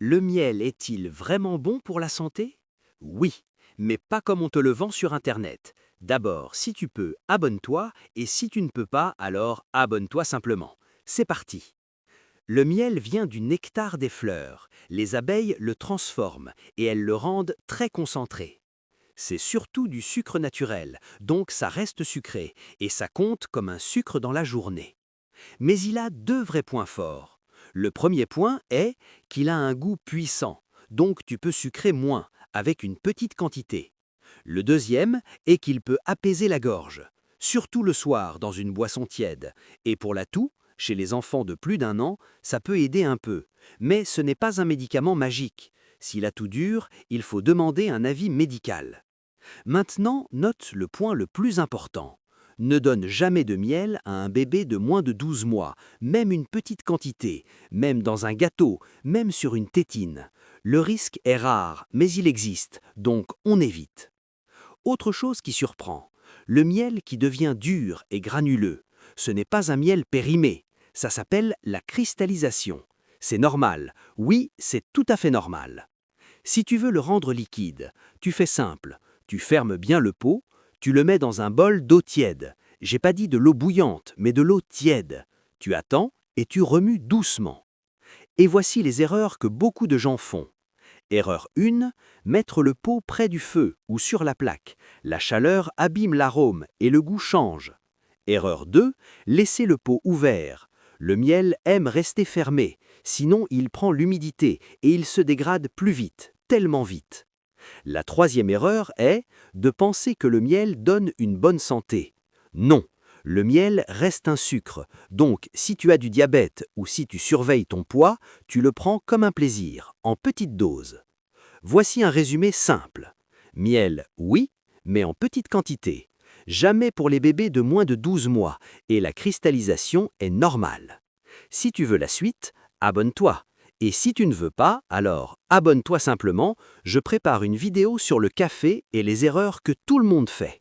Le miel est-il vraiment bon pour la santé? Oui, mais pas comme on te le vend sur Internet. D'abord, si tu peux, abonne-toi, et si tu ne peux pas, alors abonne-toi simplement. C'est parti. Le miel vient du nectar des fleurs. Les abeilles le transforment et elles le rendent très concentré. C'est surtout du sucre naturel, donc ça reste sucré, et ça compte comme un sucre dans la journée. Mais il a deux vrais points forts. Le premier point est qu'il a un goût puissant, donc tu peux sucrer moins, avec une petite quantité. Le deuxième est qu'il peut apaiser la gorge, surtout le soir dans une boisson tiède. Et pour la toux, chez les enfants de plus d'un an, ça peut aider un peu. Mais ce n'est pas un médicament magique. Si la toux dure, il faut demander un avis médical. Maintenant, note le point le plus important. Ne donne jamais de miel à un bébé de moins de 12 mois, même une petite quantité, même dans un gâteau, même sur une tétine. Le risque est rare, mais il existe, donc on évite. Autre chose qui surprend, le miel qui devient dur et granuleux. Ce n'est pas un miel périmé, ça s'appelle la cristallisation. C'est normal, oui, c'est tout à fait normal. Si tu veux le rendre liquide, tu fais simple. Tu fermes bien le pot, tu le mets dans un bol d'eau tiède. J'ai pas dit de l'eau bouillante, mais de l'eau tiède. Tu attends et tu remues doucement. Et voici les erreurs que beaucoup de gens font. Erreur 1, mettre le pot près du feu ou sur la plaque. La chaleur abîme l'arôme et le goût change. Erreur 2, laisser le pot ouvert. Le miel aime rester fermé, sinon il prend l'humidité et il se dégrade plus vite, tellement vite. La troisième erreur est de penser que le miel donne une bonne santé. Non, le miel reste un sucre, donc si tu as du diabète ou si tu surveilles ton poids, tu le prends comme un plaisir, en petite dose. Voici un résumé simple. Miel, oui, mais en petite quantité. Jamais pour les bébés de moins de 12 mois, et la cristallisation est normale. Si tu veux la suite, abonne-toi. Et si tu ne veux pas, alors abonne-toi simplement, je prépare une vidéo sur le café et les erreurs que tout le monde fait.